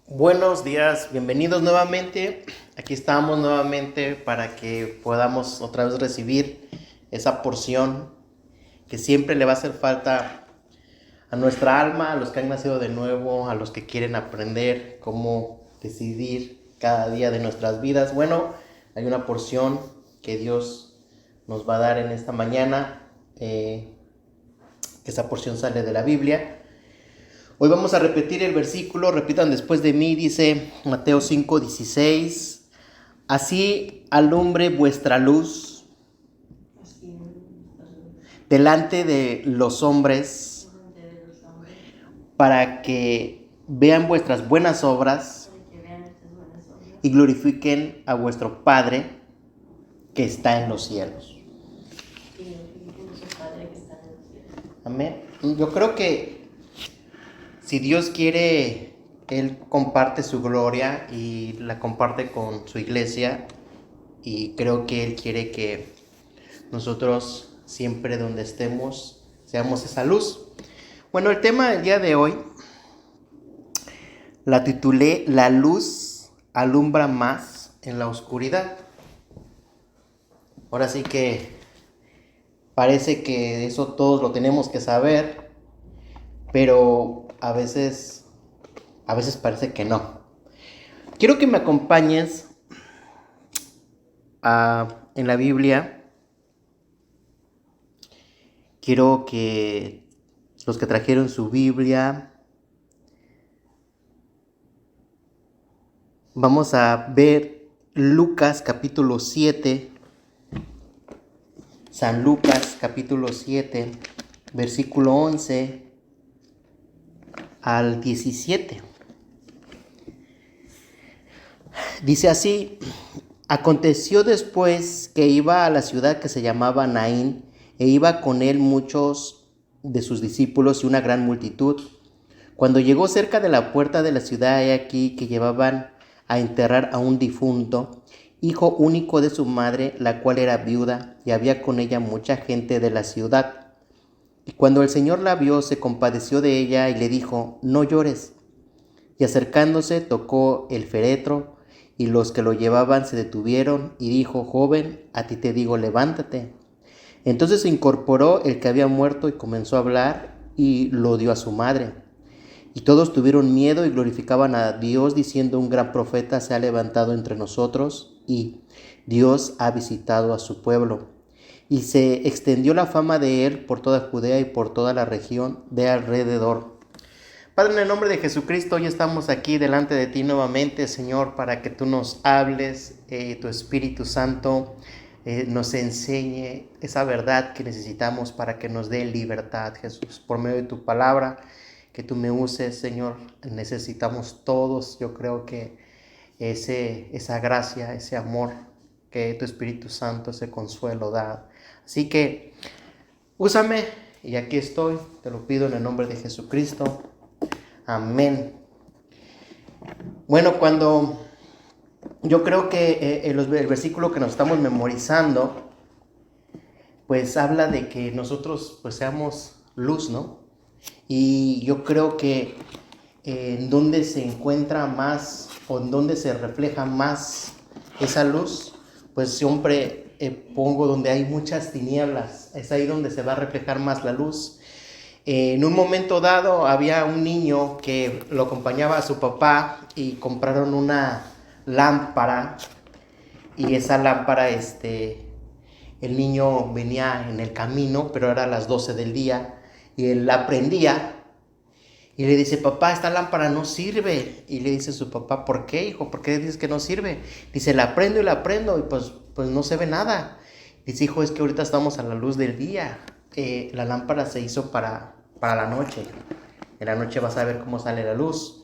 Buenos días, bienvenidos nuevamente. Aquí estamos nuevamente para que podamos otra vez recibir esa porción que siempre le va a hacer falta a nuestra alma, a los que han nacido de nuevo, a los que quieren aprender cómo decidir cada día de nuestras vidas. Bueno, hay una porción que Dios nos va a dar en esta mañana. Esa porción sale de la Biblia. Hoy vamos a repetir el versículo, repitan después de mí, dice Mateo 5:16. Así alumbre vuestra luz delante de los hombres, para que vean vuestras buenas obras y glorifiquen a vuestro Padre que está en los cielos. Amén. Yo creo que si Dios quiere, Él comparte su gloria y la comparte con su iglesia, y creo que Él quiere que nosotros siempre donde estemos seamos esa luz. Bueno, el tema del día de hoy la titulé La luz alumbra más en la oscuridad. Ahora sí que parece que eso todos lo tenemos que saber, pero a veces parece que no. Quiero que me acompañes en la Biblia. Quiero que los que trajeron su Biblia, vamos a ver Lucas capítulo 7, San Lucas capítulo 7, versículo 11 al 17. Dice así: aconteció después que iba a la ciudad que se llamaba Naín, e iba con él muchos de sus discípulos y una gran multitud. Cuando llegó cerca de la puerta de la ciudad, he aquí que llevaban a enterrar a un difunto, hijo único de su madre, la cual era viuda, y había con ella mucha gente de la ciudad. Y cuando el Señor la vio, se compadeció de ella y le dijo: no llores. Y acercándose, tocó el féretro, y los que lo llevaban se detuvieron, y dijo: joven, a ti te digo, levántate. Entonces se incorporó el que había muerto y comenzó a hablar, y lo dio a su madre. Y todos tuvieron miedo y glorificaban a Dios, diciendo: un gran profeta se ha levantado entre nosotros, y Dios ha visitado a su pueblo. Y se extendió la fama de él por toda Judea y por toda la región de alrededor. Padre, en el nombre de Jesucristo, hoy estamos aquí delante de ti nuevamente, Señor, para que tú nos hables, tu Espíritu Santo nos enseñe esa verdad que necesitamos para que nos dé libertad, Jesús, por medio de tu palabra, que tú me uses, Señor. Necesitamos todos, yo creo que esa gracia, ese amor que tu Espíritu Santo, ese consuelo da. Así que úsame, y aquí estoy, te lo pido en el nombre de Jesucristo. Amén. Bueno, cuando yo creo que el versículo que nos estamos memorizando, pues habla de que nosotros pues seamos luz, ¿no? Y yo creo que en donde se encuentra más o en donde se refleja más esa luz, pues siempre pongo donde hay muchas tinieblas, es ahí donde se va a reflejar más la luz. En un momento dado había un niño que lo acompañaba a su papá y compraron una lámpara, y esa lámpara, el niño venía en el camino, pero era a las 12 del día, y él la prendía y le dice: papá, esta lámpara no sirve. Y le dice su papá: ¿por qué, hijo? ¿Por qué dices que no sirve? Dice: la prendo y pues no se ve nada. Dice: hijo, es que ahorita estamos a la luz del día. La lámpara se hizo para la noche. En la noche vas a ver cómo sale la luz.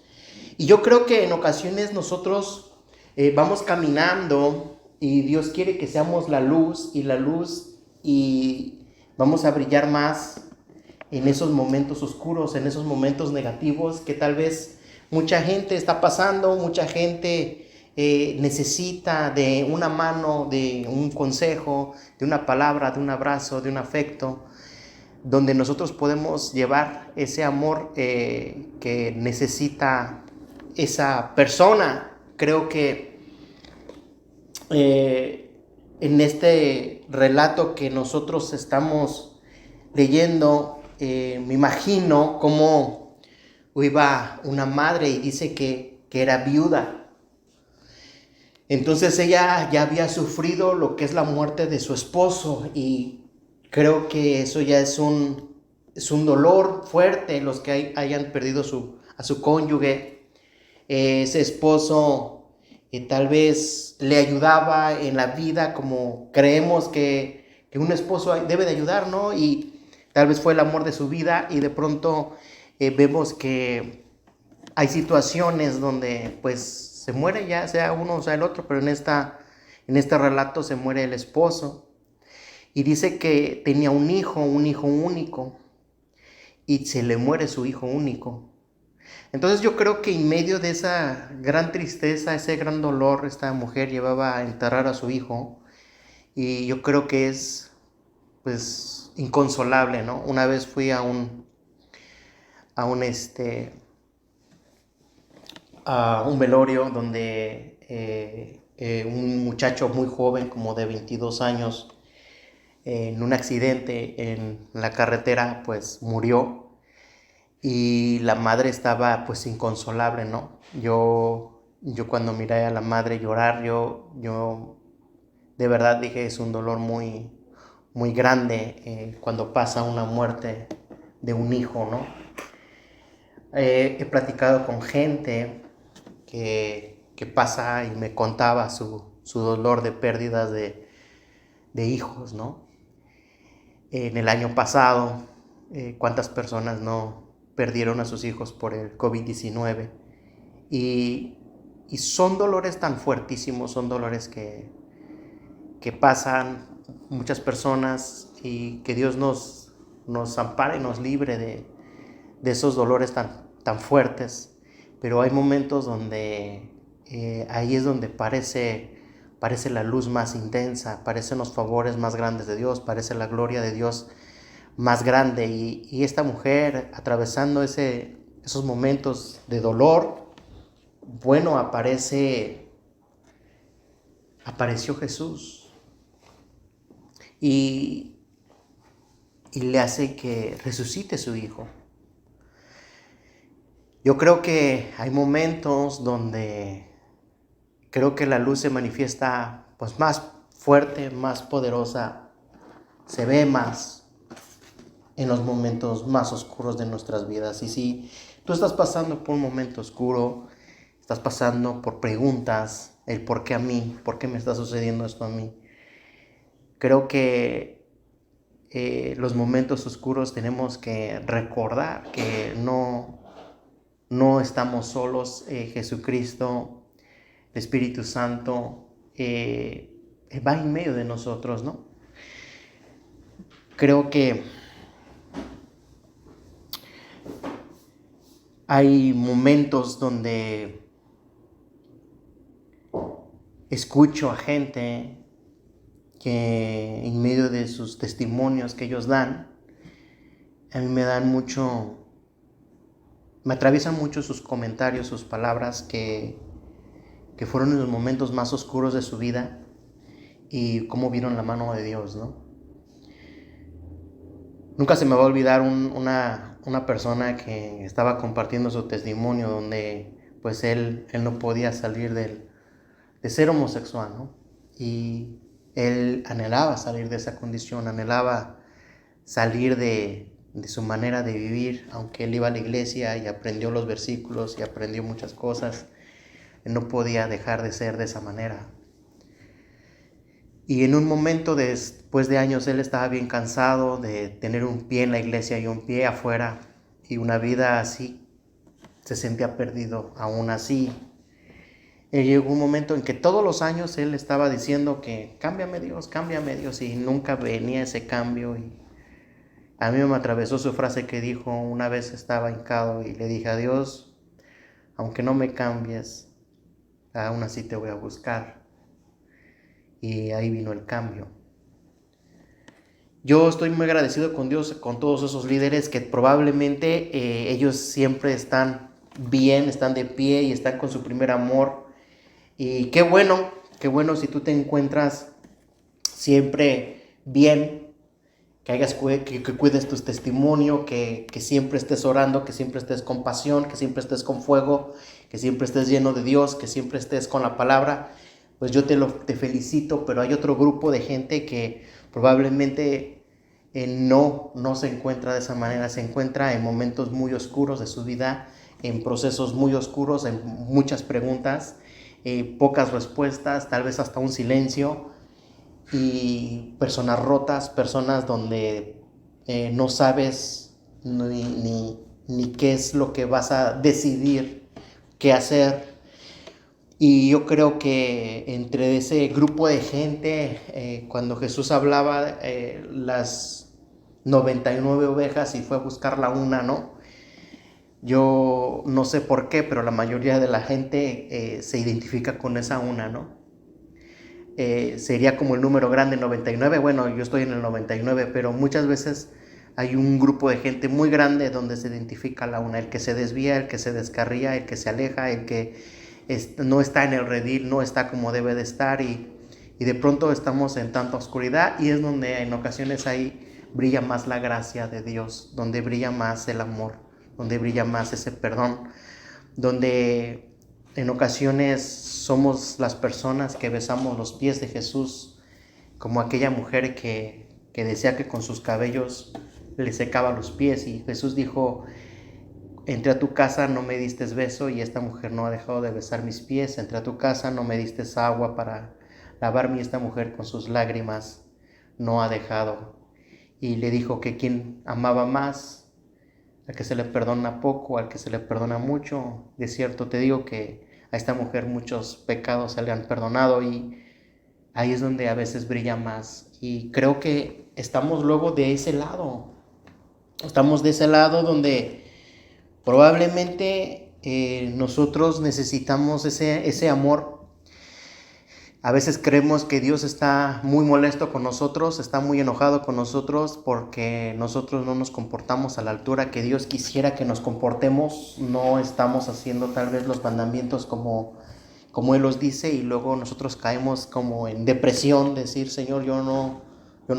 Y yo creo que en ocasiones nosotros vamos caminando y Dios quiere que seamos la luz, y vamos a brillar más en esos momentos oscuros, en esos momentos negativos que tal vez mucha gente está pasando, mucha gente necesita de una mano, de un consejo, de una palabra, de un abrazo, de un afecto, donde nosotros podemos llevar ese amor que necesita esa persona. Creo que en este relato que nosotros estamos leyendo, me imagino cómo iba una madre y dice que era viuda. Entonces ella ya había sufrido lo que es la muerte de su esposo, y creo que eso ya es un dolor fuerte. Los que hayan perdido a su cónyuge, ese esposo tal vez le ayudaba en la vida como creemos que un esposo debe de ayudar, ¿no? Y tal vez fue el amor de su vida, y de pronto vemos que hay situaciones donde pues se muere, ya sea uno o sea el otro, pero en este relato se muere el esposo, y dice que tenía un hijo único, y se le muere su hijo único. Entonces yo creo que en medio de esa gran tristeza, ese gran dolor, esta mujer llevaba a enterrar a su hijo, y yo creo que es pues inconsolable, ¿no? Una vez fui a un velorio donde un muchacho muy joven, como de 22 años, en un accidente en la carretera, pues murió, y la madre estaba pues inconsolable, ¿no? Yo cuando miré a la madre llorar, yo de verdad dije, es un dolor muy, muy grande cuando pasa una muerte de un hijo, ¿no? He platicado con gente que pasa y me contaba su dolor de pérdidas de hijos, ¿no? En el año pasado, cuántas personas no perdieron a sus hijos por el COVID-19, y son dolores tan fuertísimos, son dolores que pasan muchas personas, y que Dios nos ampare y nos libre de esos dolores tan fuertes. Pero hay momentos donde ahí es donde parece la luz más intensa, parecen los favores más grandes de Dios, parece la gloria de Dios más grande. Y esta mujer, atravesando esos momentos de dolor, bueno, apareció Jesús, y le hace que resucite su hijo. Yo creo que hay momentos donde creo que la luz se manifiesta pues más fuerte, más poderosa, se ve más en los momentos más oscuros de nuestras vidas. Y si tú estás pasando por un momento oscuro, estás pasando por preguntas, el por qué a mí, por qué me está sucediendo esto a mí, creo que los momentos oscuros tenemos que recordar que no estamos solos. Jesucristo, el Espíritu Santo, va en medio de nosotros, ¿no? Creo que hay momentos donde escucho a gente que en medio de sus testimonios que ellos dan, a mí me atraviesan mucho sus comentarios, sus palabras, que fueron en los momentos más oscuros de su vida, y cómo vieron la mano de Dios, ¿no? Nunca se me va a olvidar una persona que estaba compartiendo su testimonio, donde pues él no podía salir de ser homosexual, ¿no? Y él anhelaba salir de esa condición, anhelaba salir de su manera de vivir. Aunque él iba a la iglesia y aprendió los versículos y aprendió muchas cosas, él no podía dejar de ser de esa manera. Y en un momento, después de años, él estaba bien cansado de tener un pie en la iglesia y un pie afuera, y una vida así. Se sentía perdido aún así. Llegó un momento en que todos los años él estaba diciendo que cámbiame Dios, y nunca venía ese cambio. Y a mí me atravesó su frase que dijo: una vez estaba hincado y le dije a Dios, aunque no me cambies, aún así te voy a buscar. Y ahí vino el cambio. Yo estoy muy agradecido con Dios, con todos esos líderes que probablemente ellos siempre están bien, están de pie y están con su primer amor. Y qué bueno si tú te encuentras siempre bien, que cuides tu testimonio, que siempre estés orando, que siempre estés con pasión, que siempre estés con fuego, que siempre estés lleno de Dios, que siempre estés con la palabra. Pues yo te felicito, pero hay otro grupo de gente que probablemente no se encuentra de esa manera, se encuentra en momentos muy oscuros de su vida, en procesos muy oscuros, en muchas preguntas, pocas respuestas, tal vez hasta un silencio, y personas rotas, personas donde no sabes ni qué es lo que vas a decidir, qué hacer. Y yo creo que entre ese grupo de gente, cuando Jesús hablaba las 99 ovejas y fue a buscar la una, ¿no? Yo no sé por qué, pero la mayoría de la gente se identifica con esa una, ¿no? Sería como el número grande 99. Bueno, yo estoy en el 99, pero muchas veces hay un grupo de gente muy grande donde se identifica la una, el que se desvía, el que se descarría, el que se aleja, el que no está en el redil, no está como debe de estar, y de pronto estamos en tanta oscuridad, y es donde en ocasiones ahí brilla más la gracia de Dios, donde brilla más el amor, donde brilla más ese perdón, donde en ocasiones somos las personas que besamos los pies de Jesús, como aquella mujer que decía que con sus cabellos le secaba los pies, y Jesús dijo: entré a tu casa, no me diste beso, y esta mujer no ha dejado de besar mis pies. Entré a tu casa, no me diste agua para lavarme, y esta mujer con sus lágrimas no ha dejado. Y le dijo que quien amaba más, al que se le perdona poco, al que se le perdona mucho. De cierto te digo que a esta mujer muchos pecados se le han perdonado, y ahí es donde a veces brilla más. Y creo que estamos luego de ese lado. Estamos de ese lado donde probablemente nosotros necesitamos ese amor. A veces creemos que Dios está muy molesto con nosotros, está muy enojado con nosotros porque nosotros no nos comportamos a la altura que Dios quisiera que nos comportemos. No estamos haciendo tal vez los mandamientos como Él los dice, y luego nosotros caemos como en depresión, decir: Señor, yo no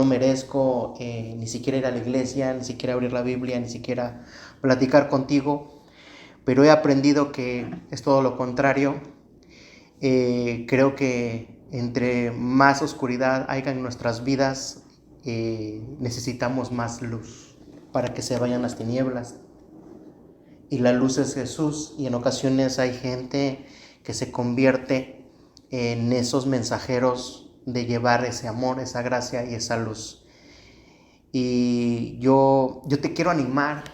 merezco ni siquiera ir a la iglesia, ni siquiera abrir la Biblia, ni siquiera platicar contigo. Pero he aprendido que es todo lo contrario. Creo que entre más oscuridad haya en nuestras vidas, necesitamos más luz para que se vayan las tinieblas. Y la luz es Jesús, y en ocasiones hay gente que se convierte en esos mensajeros de llevar ese amor, esa gracia y esa luz. Y yo te quiero animar.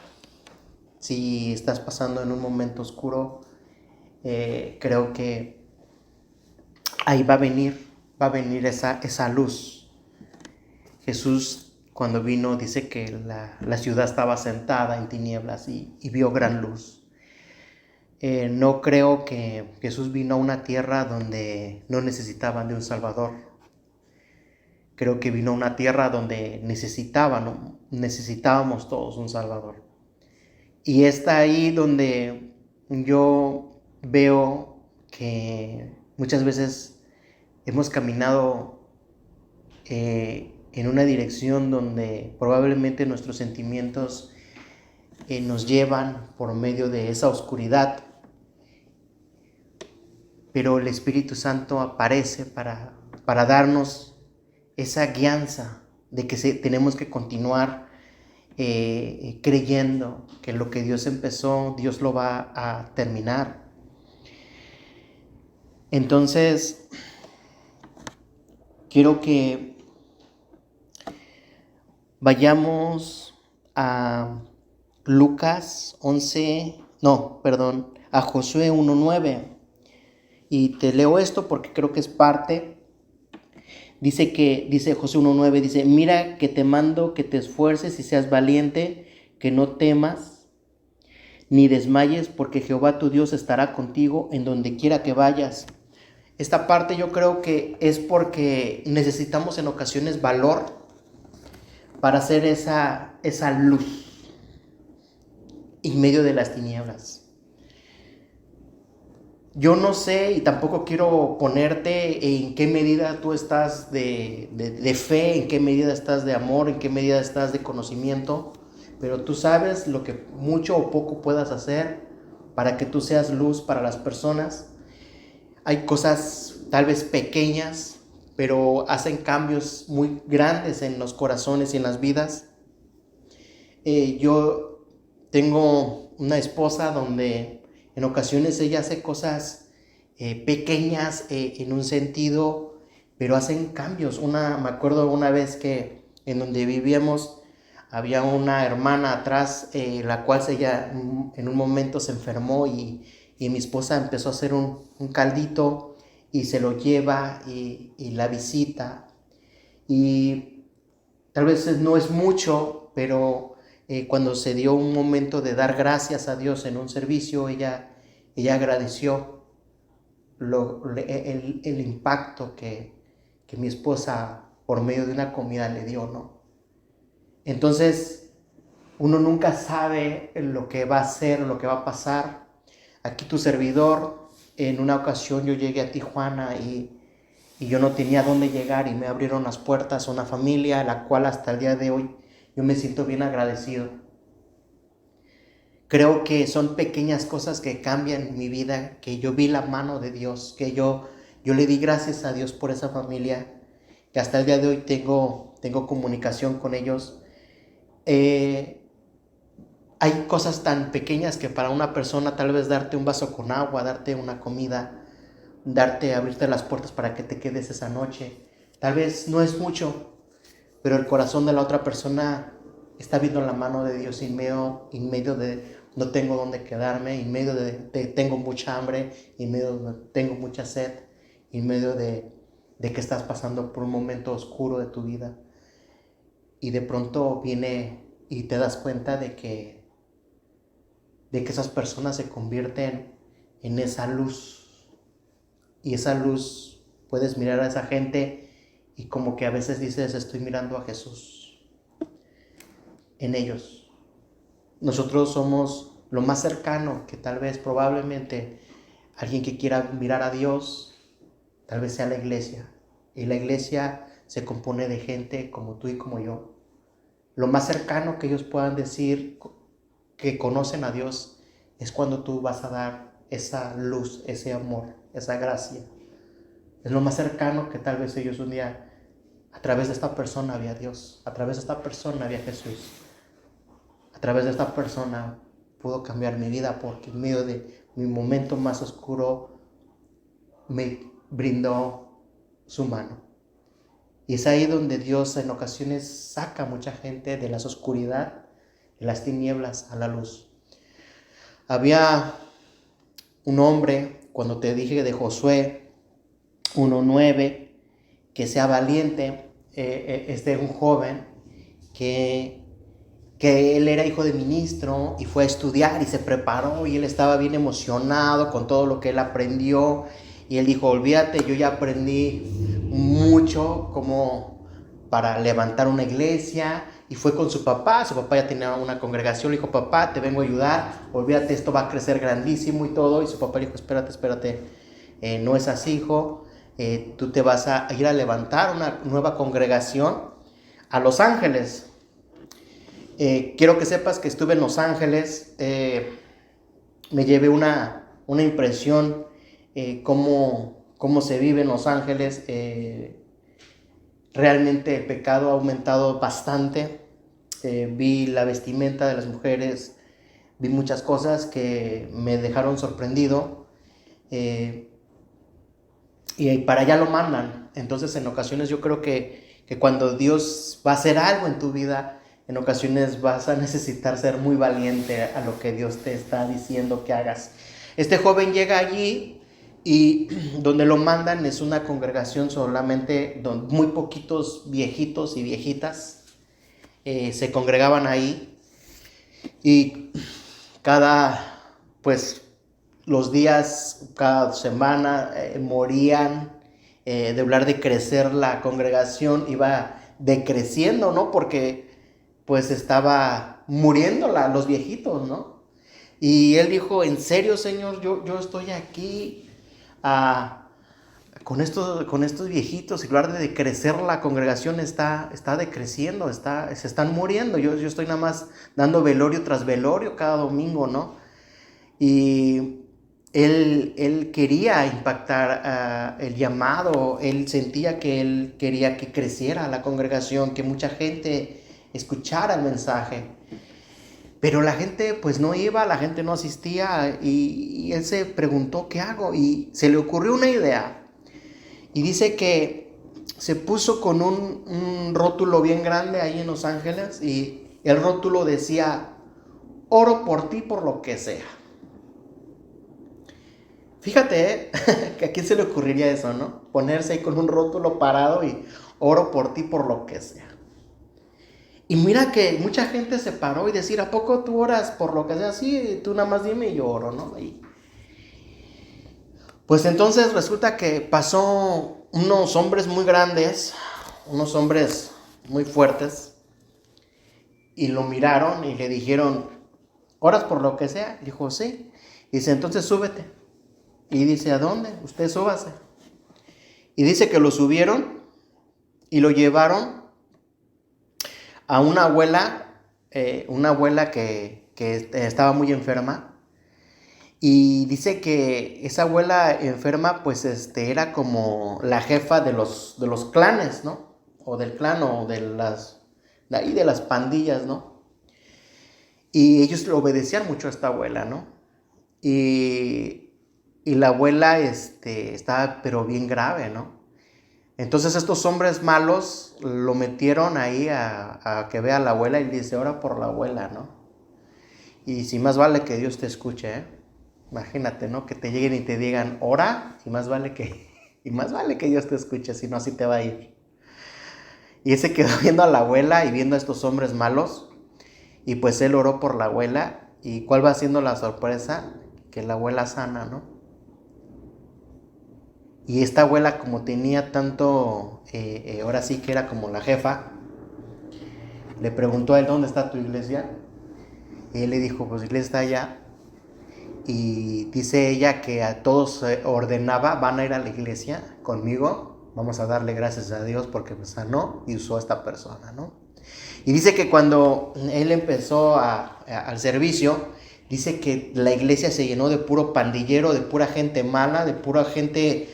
Si estás pasando en un momento oscuro, creo que ahí va a venir esa luz. Jesús, cuando vino, dice que la ciudad estaba sentada en tinieblas, y vio gran luz. No creo que Jesús vino a una tierra donde no necesitaban de un Salvador. Creo que vino a una tierra donde necesitábamos todos un Salvador. Y está ahí donde yo veo que muchas veces hemos caminado en una dirección donde probablemente nuestros sentimientos nos llevan por medio de esa oscuridad, pero el Espíritu Santo aparece para darnos esa guianza de que tenemos que continuar creyendo que lo que Dios empezó, Dios lo va a terminar. Entonces, quiero que vayamos a a Josué 1:9. Y te leo esto porque creo que es parte. Dice Josué 1:9, dice: mira que te mando que te esfuerces y seas valiente, que no temas ni desmayes, porque Jehová tu Dios estará contigo en donde quiera que vayas. Esta parte yo creo que es porque necesitamos en ocasiones valor para hacer esa luz en medio de las tinieblas. Yo no sé y tampoco quiero ponerte en qué medida tú estás de fe, en qué medida estás de amor, en qué medida estás de conocimiento, pero tú sabes lo que mucho o poco puedas hacer para que tú seas luz para las personas. Hay cosas tal vez pequeñas, pero hacen cambios muy grandes en los corazones y en las vidas. Yo tengo una esposa donde en ocasiones ella hace cosas pequeñas en un sentido, pero hacen cambios. Me acuerdo una vez que en donde vivíamos había una hermana atrás, la cual ella en un momento se enfermó y mi esposa empezó a hacer un caldito y se lo lleva y la visita. Y tal vez no es mucho, pero cuando se dio un momento de dar gracias a Dios en un servicio, ella agradeció el impacto que mi esposa por medio de una comida le dio, ¿no? Entonces, uno nunca sabe lo que va a hacer, lo que va a pasar. Aquí tu servidor, en una ocasión yo llegué a Tijuana y yo no tenía dónde llegar y me abrieron las puertas a una familia, la cual hasta el día de hoy yo me siento bien agradecido. Creo que son pequeñas cosas que cambian mi vida, que yo vi la mano de Dios, que yo le di gracias a Dios por esa familia, que hasta el día de hoy tengo comunicación con ellos. Hay cosas tan pequeñas que para una persona tal vez darte un vaso con agua, darte una comida, abrirte las puertas para que te quedes esa noche, tal vez no es mucho, pero el corazón de la otra persona está viendo la mano de Dios en medio de no tengo dónde quedarme, en medio de tengo mucha hambre, en medio de tengo mucha sed, en medio de que estás pasando por un momento oscuro de tu vida. Y de pronto viene y te das cuenta de que esas personas se convierten en esa luz. Y esa luz, puedes mirar a esa gente y como que a veces dices, estoy mirando a Jesús en ellos. Nosotros somos lo más cercano que tal vez, probablemente, alguien que quiera mirar a Dios, tal vez sea la iglesia. Y la iglesia se compone de gente como tú y como yo. Lo más cercano que ellos puedan decir que conocen a Dios es cuando tú vas a dar esa luz, ese amor, esa gracia. Es lo más cercano que tal vez ellos un día, a través de esta persona había Dios, a través de esta persona había Jesús, a través de esta persona pudo cambiar mi vida porque en medio de mi momento más oscuro me brindó su mano. Y es ahí donde Dios en ocasiones saca a mucha gente de las oscuridad, de las tinieblas a la luz. Había un hombre, cuando te dije de Josué 1:9, que sea valiente, es de un joven que él era hijo de ministro y fue a estudiar y se preparó y él estaba bien emocionado con todo lo que él aprendió y él dijo, olvídate, yo ya aprendí mucho como para levantar una iglesia, y fue con su papá ya tenía una congregación, le dijo, papá, te vengo a ayudar, olvídate, esto va a crecer grandísimo y todo, y su papá le dijo, espérate, no es así, hijo, tú te vas a ir a levantar una nueva congregación a Los Ángeles. Quiero que sepas que estuve en Los Ángeles, me llevé una impresión, cómo se vive en Los Ángeles. Realmente el pecado ha aumentado bastante. Vi la vestimenta de las mujeres, vi muchas cosas que me dejaron sorprendido. Y para allá lo mandan. Entonces en ocasiones yo creo que cuando Dios va a hacer algo en tu vida, en ocasiones vas a necesitar ser muy valiente a lo que Dios te está diciendo que hagas. Este joven llega allí y donde lo mandan es una congregación solamente donde muy poquitos viejitos y viejitas se congregaban ahí, y los días, cada semana morían. De hablar de crecer la congregación, iba decreciendo, ¿no? Porque pues estaba muriendo los viejitos, ¿no? Y él dijo, ¿en serio, Señor? Yo estoy aquí a, con estos viejitos, en lugar de crecer la congregación está decreciendo, se están muriendo. Yo estoy nada más dando velorio tras velorio cada domingo, ¿no? Y él quería impactar el llamado, él sentía que él quería que creciera la congregación, que mucha gente escuchara el mensaje. Pero la gente pues no iba, la gente no asistía y él se preguntó, ¿qué hago? Y se le ocurrió una idea. Y dice que se puso con un rótulo bien grande ahí en Los Ángeles y el rótulo decía, oro por ti por lo que sea. Fíjate, que a quién se le ocurriría eso, ¿no? Ponerse ahí con un rótulo parado y oro por ti por lo que sea. Y mira que mucha gente se paró y decir, ¿a poco tú oras por lo que sea? Sí, tú nada más dime y yo oro, ¿no? Y pues entonces resulta que pasó unos hombres muy grandes, unos hombres muy fuertes, y lo miraron y le dijeron, ¿oras por lo que sea? Dijo, sí. Dice, entonces súbete. Y dice, ¿a dónde? Usted súbase. Y dice que lo subieron y lo llevaron a una abuela que estaba muy enferma. Y dice que esa abuela enferma, pues era como la jefa de los clanes, ¿no? O del clan o de las pandillas, ¿no? Y ellos le obedecían mucho a esta abuela, ¿no? Y la abuela estaba pero bien grave, ¿no? Entonces estos hombres malos lo metieron ahí a que vea a la abuela y le dice, ora por la abuela, ¿no? Y si más vale que Dios te escuche, ¿eh? Imagínate, ¿no? Que te lleguen y te digan, ora, y más vale que Dios te escuche, si no así te va a ir. Y él se quedó viendo a la abuela y viendo a estos hombres malos, y pues él oró por la abuela, y ¿cuál va siendo la sorpresa? Que la abuela sana, ¿no? Y esta abuela, como tenía tanto, ahora sí que era como la jefa, le preguntó a él, ¿dónde está tu iglesia? Y él le dijo, pues la iglesia está allá. Y dice ella que a todos ordenaba, van a ir a la iglesia conmigo, vamos a darle gracias a Dios porque me sanó y usó a esta persona, ¿no? Y dice que cuando él empezó al servicio, dice que la iglesia se llenó de puro pandillero, de pura gente mala, de pura gente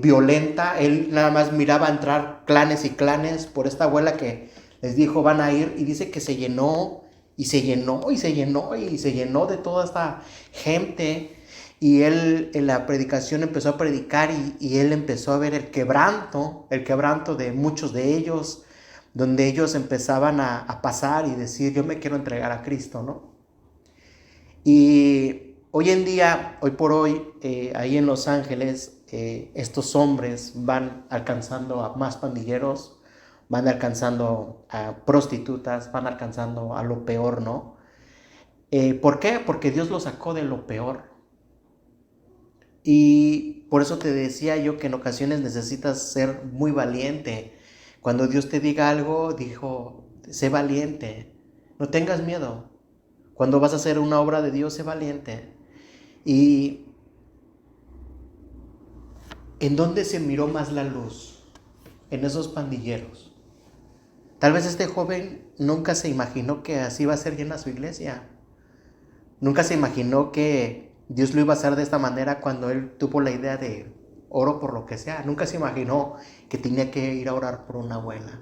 violenta. Él nada más miraba entrar clanes y clanes por esta abuela que les dijo van a ir, y dice que se llenó y se llenó y se llenó y se llenó de toda esta gente. Y él en la predicación empezó a predicar y él empezó a ver el quebranto de muchos de ellos, donde ellos empezaban a pasar y decir, yo me quiero entregar a Cristo, ¿no? Y hoy en día, hoy por hoy, ahí en Los Ángeles, estos hombres van alcanzando a más pandilleros, van alcanzando a prostitutas, van alcanzando a lo peor, ¿no? ¿Por qué? Porque Dios los sacó de lo peor. Y por eso te decía yo que en ocasiones necesitas ser muy valiente. Cuando Dios te diga algo, dijo, sé valiente, no tengas miedo. Cuando vas a hacer una obra de Dios, sé valiente. ¿Y en dónde se miró más la luz? En esos pandilleros. Tal vez este joven nunca se imaginó que así iba a ser llena su iglesia. Nunca se imaginó que Dios lo iba a hacer de esta manera cuando él tuvo la idea de oro por lo que sea. Nunca se imaginó que tenía que ir a orar por una abuela.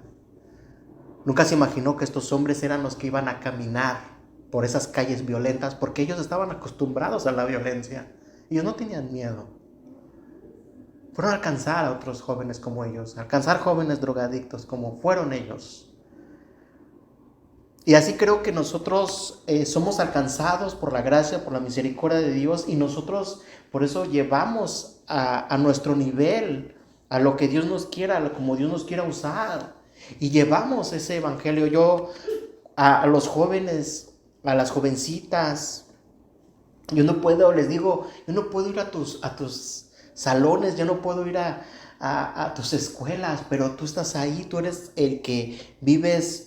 Nunca se imaginó que estos hombres eran los que iban a caminar por esas calles violentas, porque ellos estaban acostumbrados a la violencia. Ellos no tenían miedo. Fueron a alcanzar a otros jóvenes como ellos, a alcanzar jóvenes drogadictos como fueron ellos. Y así creo que nosotros somos alcanzados por la gracia, por la misericordia de Dios, y nosotros por eso llevamos a nuestro nivel, a lo que Dios nos quiera, como Dios nos quiera usar, y llevamos ese evangelio. Yo a los jóvenes, a las jovencitas, yo no puedo, les digo, yo no puedo ir a tus salones, yo no puedo ir a tus escuelas, pero tú estás ahí, tú eres el que vives.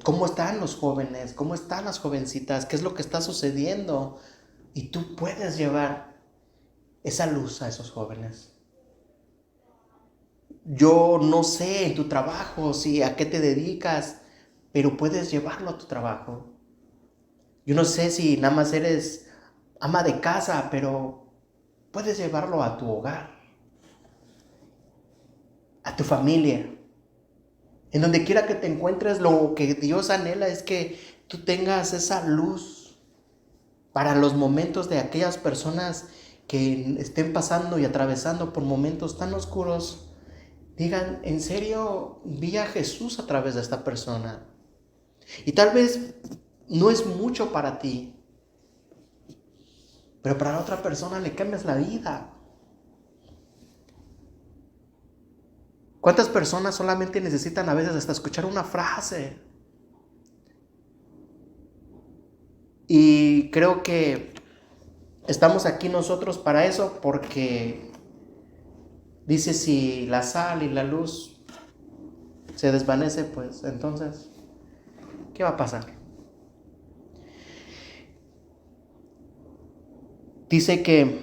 ¿Cómo están los jóvenes? ¿Cómo están las jovencitas? ¿Qué es lo que está sucediendo? Y tú puedes llevar esa luz a esos jóvenes. Yo no sé en tu trabajo, si a qué te dedicas, pero puedes llevarlo a tu trabajo. Yo no sé si nada más eres ama de casa, pero puedes llevarlo a tu hogar, a tu familia. En donde quiera que te encuentres, lo que Dios anhela es que tú tengas esa luz para los momentos de aquellas personas que estén pasando y atravesando por momentos tan oscuros. Digan, en serio, vi a Jesús a través de esta persona. Y tal vez no es mucho para ti, pero para otra persona le cambias la vida. ¿Cuántas personas solamente necesitan a veces hasta escuchar una frase? Y creo que estamos aquí nosotros para eso, porque dice, si la sal y la luz se desvanece, pues entonces, ¿qué va a pasar? Dice que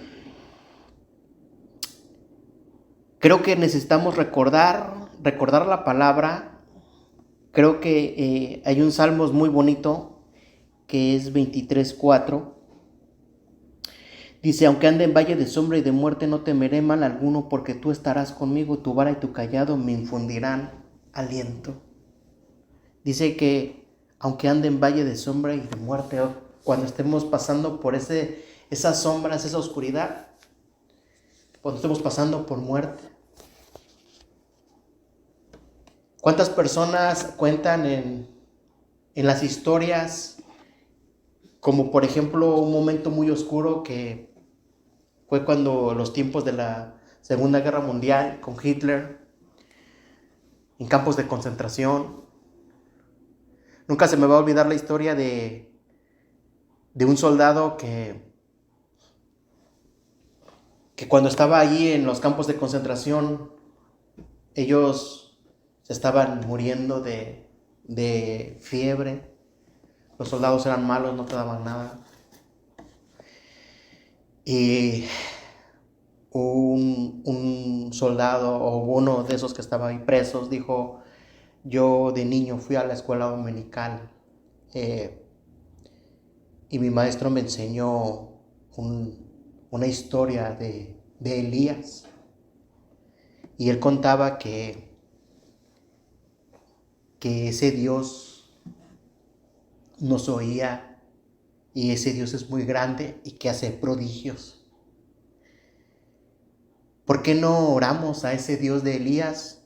creo que necesitamos recordar la palabra. Creo que hay un salmos muy bonito que es 23:4. Dice, aunque ande en valle de sombra y de muerte, no temeré mal alguno, porque tú estarás conmigo, tu vara y tu cayado me infundirán aliento. Dice que aunque ande en valle de sombra y de muerte, cuando estemos pasando por esas sombras, esa oscuridad, cuando estemos pasando por muerte. ¿Cuántas personas cuentan en las historias, como por ejemplo un momento muy oscuro que fue cuando los tiempos de la Segunda Guerra Mundial con Hitler, en campos de concentración? Nunca se me va a olvidar la historia de un soldado que cuando estaba allí en los campos de concentración, ellos se estaban muriendo de fiebre. Los soldados eran malos, no te daban nada. Y un soldado o uno de esos que estaba ahí presos dijo, yo de niño fui a la escuela dominical y mi maestro me enseñó una historia de Elías. Y él contaba que ese Dios nos oía y ese Dios es muy grande y que hace prodigios. ¿Por qué no oramos a ese Dios de Elías?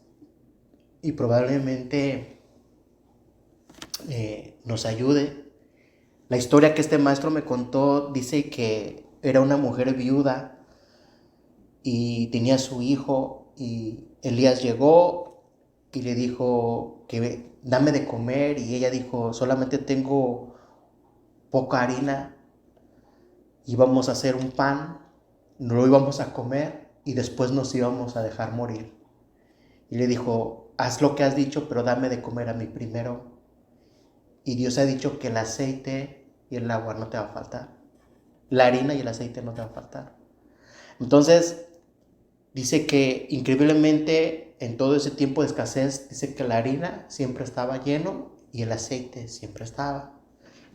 Y probablemente nos ayude. La historia que este maestro me contó dice que era una mujer viuda y tenía a su hijo, y Elías llegó y le dijo que dame de comer, y ella dijo, solamente tengo poca harina, íbamos a hacer un pan, no lo íbamos a comer y después nos íbamos a dejar morir. Y le dijo, haz lo que has dicho, pero dame de comer a mí primero. Y Dios ha dicho que el aceite y el agua no te va a faltar. La harina y el aceite no te va a faltar. Entonces, dice que increíblemente en todo ese tiempo de escasez, dice que la harina siempre estaba lleno y el aceite siempre estaba.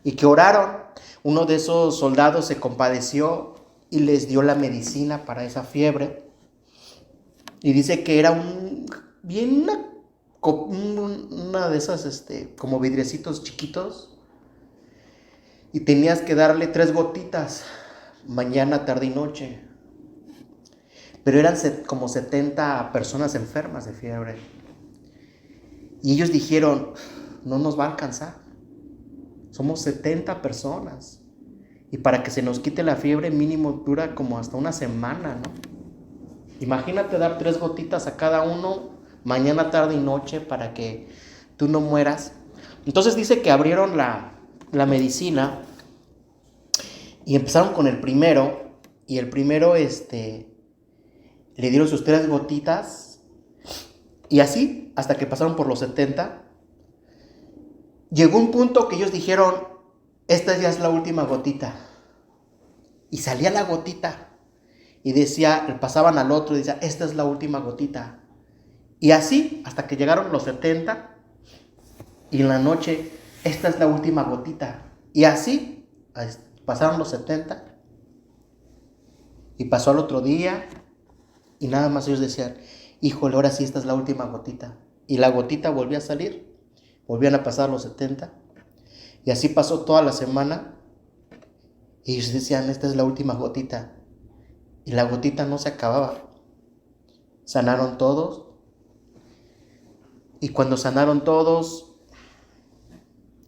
Y que oraron. Uno de esos soldados se compadeció y les dio la medicina para esa fiebre. Y dice que era una de esas como vidriecitos chiquitos, y tenías que darle 3 gotitas mañana, tarde y noche. Pero eran como 70 personas enfermas de fiebre. Y ellos dijeron, no nos va a alcanzar. Somos 70 personas. Y para que se nos quite la fiebre mínimo dura como hasta una semana, ¿no? Imagínate dar 3 gotitas a cada uno, mañana, tarde y noche, para que tú no mueras. Entonces dice que abrieron la medicina y empezaron con el primero. Y el primero le dieron sus 3 gotitas. Y así, hasta que pasaron por los 70. Llegó un punto que ellos dijeron, esta ya es la última gotita. Y salía la gotita. y decía, pasaban al otro y decía, esta es la última gotita. Y así, hasta que llegaron los 70 y en la noche, esta es la última gotita. Y así, pasaron los 70 y pasó al otro día y nada más ellos decían, híjole, ahora sí esta es la última gotita. Y la gotita volvía a salir, volvían a pasar los 70 y así pasó toda la semana y ellos decían, esta es la última gotita. Y la gotita no se acababa. Sanaron todos. Y cuando sanaron todos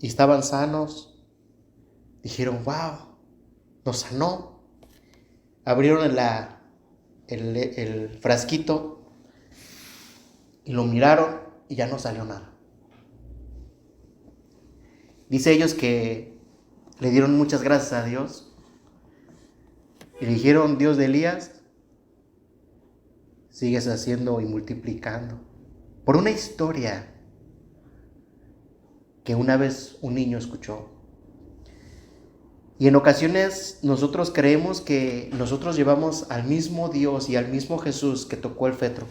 y estaban sanos, dijeron, wow, nos sanó. Abrieron el frasquito y lo miraron y ya no salió nada. Dice ellos que le dieron muchas gracias a Dios y le dijeron, Dios de Elías, sigues haciendo y multiplicando. Por una historia que una vez un niño escuchó. Y en ocasiones nosotros creemos que nosotros llevamos al mismo Dios y al mismo Jesús que tocó el cetro,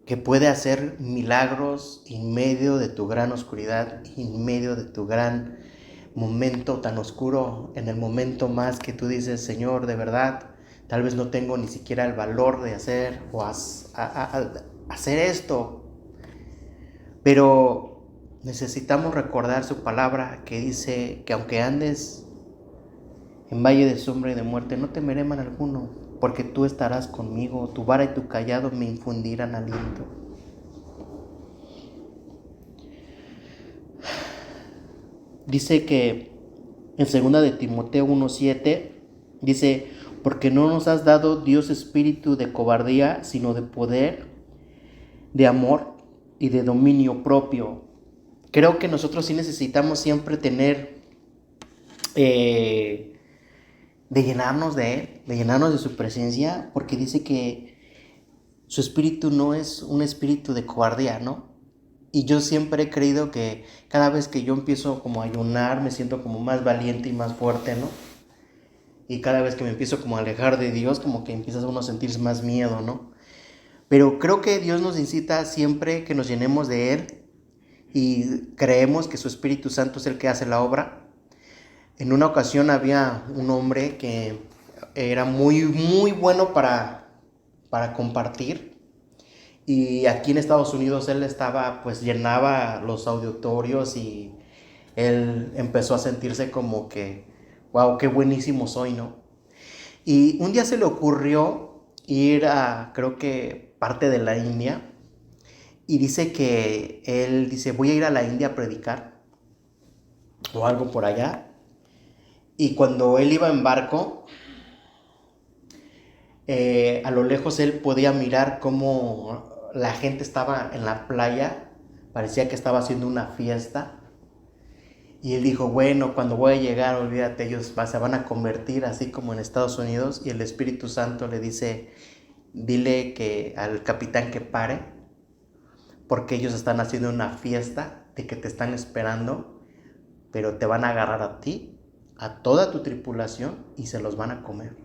que puede hacer milagros en medio de tu gran oscuridad, en medio de tu gran momento tan oscuro, en el momento más que tú dices, Señor, de verdad, tal vez no tengo ni siquiera el valor de hacer o hacer esto, pero necesitamos recordar su palabra que dice que aunque andes en valle de sombra y de muerte, no temeré mal alguno, porque tú estarás conmigo, tu vara y tu callado me infundirán aliento. Dice que en 2 de Timoteo 1:7, dice, porque no nos has dado Dios espíritu de cobardía, sino de poder, de amor y de dominio propio. Creo que nosotros sí necesitamos siempre tener, de llenarnos de Él, de llenarnos de su presencia, porque dice que su espíritu no es un espíritu de cobardía, ¿no? Y yo siempre he creído que cada vez que yo empiezo como a ayunar, me siento como más valiente y más fuerte, ¿no? Y cada vez que me empiezo como a alejar de Dios, como que empiezas uno a sentir más miedo, ¿no? Pero creo que Dios nos incita siempre que nos llenemos de Él y creemos que su Espíritu Santo es el que hace la obra. En una ocasión había un hombre que era muy, muy bueno para compartir. Y aquí en Estados Unidos él estaba, pues llenaba los auditorios y él empezó a sentirse como que, wow, qué buenísimo soy, ¿no? Y un día se le ocurrió ir a, creo que parte de la India, y dice que él dice, voy a ir a la India a predicar, o algo por allá. Y cuando él iba en barco, a lo lejos él podía mirar cómo la gente estaba en la playa, parecía que estaba haciendo una fiesta. Y él dijo, bueno, cuando voy a llegar, olvídate, ellos se van a convertir así como en Estados Unidos. Y el Espíritu Santo le dice, dile que al capitán que pare, porque ellos están haciendo una fiesta de que te están esperando, pero te van a agarrar a ti, a toda tu tripulación, y se los van a comer.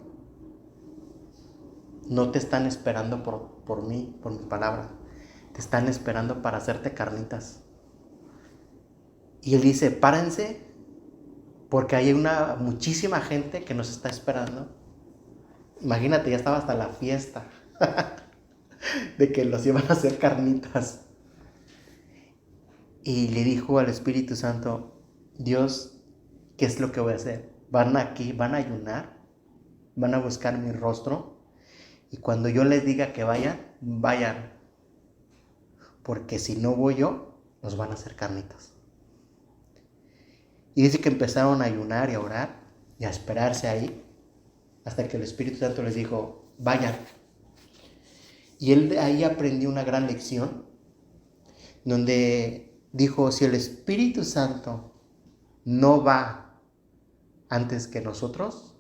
No te están esperando por mí, por mi palabra. Te están esperando para hacerte carnitas. Y él dice, párense, porque hay muchísima gente que nos está esperando. Imagínate, ya estaba hasta la fiesta de que los iban a hacer carnitas. Y le dijo al Espíritu Santo, Dios, ¿qué es lo que voy a hacer? Van aquí, van a ayunar, van a buscar mi rostro. Y cuando yo les diga que vayan, vayan. Porque si no voy yo, nos van a hacer carnitas. Y dice que empezaron a ayunar y a orar y a esperarse ahí hasta que el Espíritu Santo les dijo, vayan. Y él de ahí aprendió una gran lección donde dijo, si el Espíritu Santo no va antes que nosotros,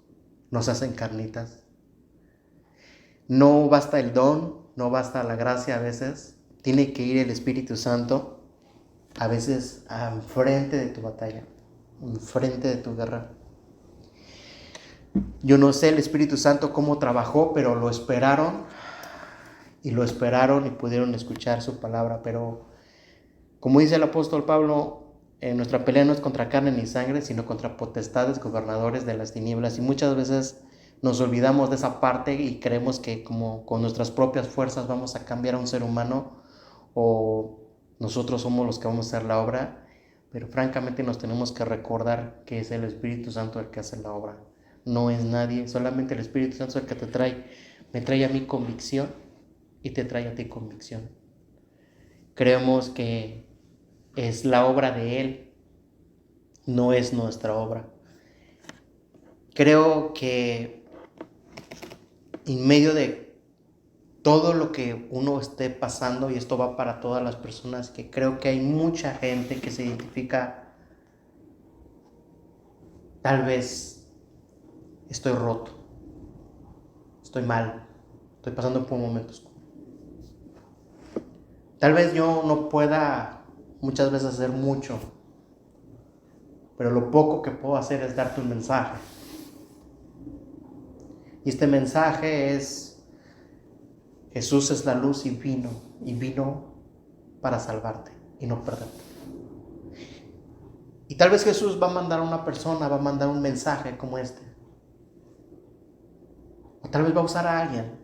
nos hacen carnitas. No basta el don, no basta la gracia a veces, tiene que ir el Espíritu Santo a veces enfrente de tu batalla, enfrente de tu guerra. Yo no sé el Espíritu Santo cómo trabajó, pero lo esperaron y pudieron escuchar su palabra. Pero como dice el apóstol Pablo, nuestra pelea no es contra carne ni sangre, sino contra potestades, gobernadores de las tinieblas. Y muchas veces nos olvidamos de esa parte y creemos que como con nuestras propias fuerzas vamos a cambiar a un ser humano o nosotros somos los que vamos a hacer la obra. Pero francamente nos tenemos que recordar que es el Espíritu Santo el que hace la obra. No es nadie, solamente el Espíritu Santo es el que me trae a mí convicción y te trae a ti convicción. Creemos que es la obra de Él, no es nuestra obra. Creo que en medio de todo lo que uno esté pasando, y esto va para todas las personas, que creo que hay mucha gente que se identifica, tal vez estoy roto, estoy mal, estoy pasando por un momento oscuro. Tal vez yo no pueda muchas veces hacer mucho, pero lo poco que puedo hacer es darte un mensaje. Y este mensaje es: Jesús es la luz y vino para salvarte y no perderte. Y tal vez Jesús va a mandar a una persona, va a mandar un mensaje como este. O tal vez va a usar a alguien.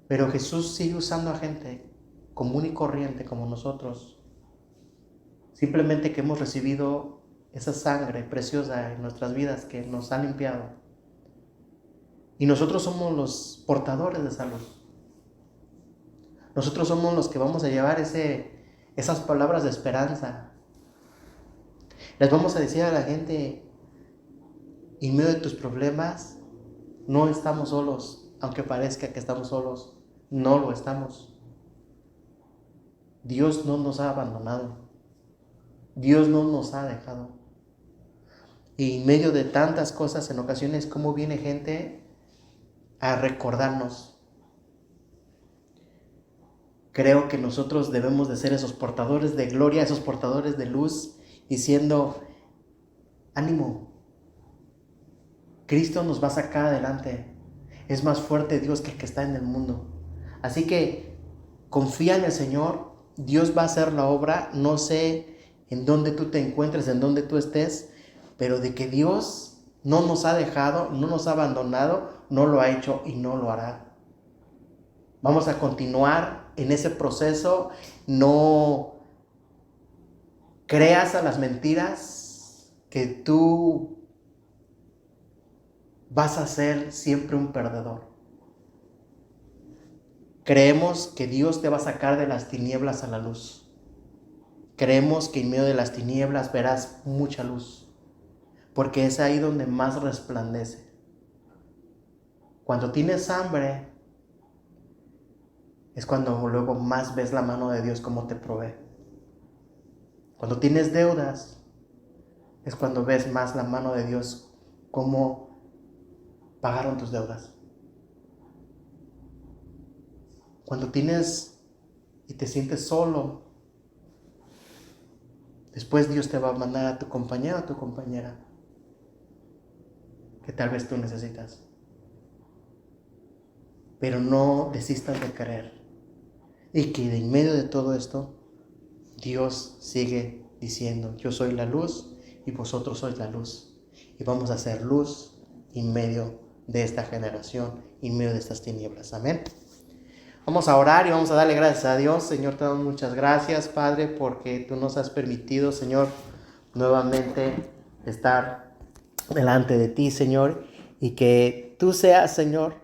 Pero Jesús sigue usando a gente común y corriente como nosotros. Simplemente que hemos recibido esa sangre preciosa en nuestras vidas que nos ha limpiado. Y nosotros somos los portadores de esa luz. Nosotros somos los que vamos a llevar esas palabras de esperanza. Les vamos a decir a la gente: en medio de tus problemas, no estamos solos. Aunque parezca que estamos solos, no lo estamos. Dios no nos ha abandonado. Dios no nos ha dejado. Y en medio de tantas cosas, en ocasiones, cómo viene gente a recordarnos. Creo que nosotros debemos de ser esos portadores de gloria, esos portadores de luz, diciendo: ánimo, Cristo nos va a sacar adelante. Es más fuerte Dios que el que está en el mundo. Así que confía en el Señor. Dios va a hacer la obra. No sé en dónde tú te encuentres, en dónde tú estés, pero de que Dios no nos ha dejado, no nos ha abandonado, no lo ha hecho y no lo hará. Vamos a continuar en ese proceso. No creas a las mentiras que tú vas a ser siempre un perdedor. Creemos que Dios te va a sacar de las tinieblas a la luz. Creemos que en medio de las tinieblas verás mucha luz, porque es ahí donde más resplandece. Cuando tienes hambre, es cuando luego más ves la mano de Dios como te provee. Cuando tienes deudas, es cuando ves más la mano de Dios cómo pagaron tus deudas. Cuando tienes y te sientes solo, después Dios te va a mandar a tu compañero o a tu compañera que tal vez tú necesitas. Pero no desistas de creer. Y que en medio de todo esto, Dios sigue diciendo: yo soy la luz y vosotros sois la luz. Y vamos a hacer luz en medio de esta generación, en medio de estas tinieblas. Amén. Vamos a orar y vamos a darle gracias a Dios. Señor, te damos muchas gracias, Padre, porque tú nos has permitido, Señor, nuevamente estar delante de ti, Señor, y que tú seas, Señor,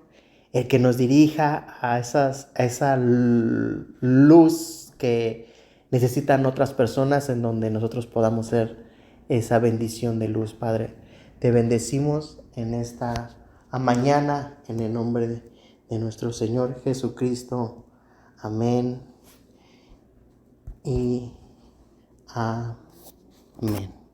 el que nos dirija a esa luz que necesitan otras personas, en donde nosotros podamos ser esa bendición de luz, Padre. Te bendecimos en esta mañana, en el nombre de nuestro Señor Jesucristo. Amén y amén.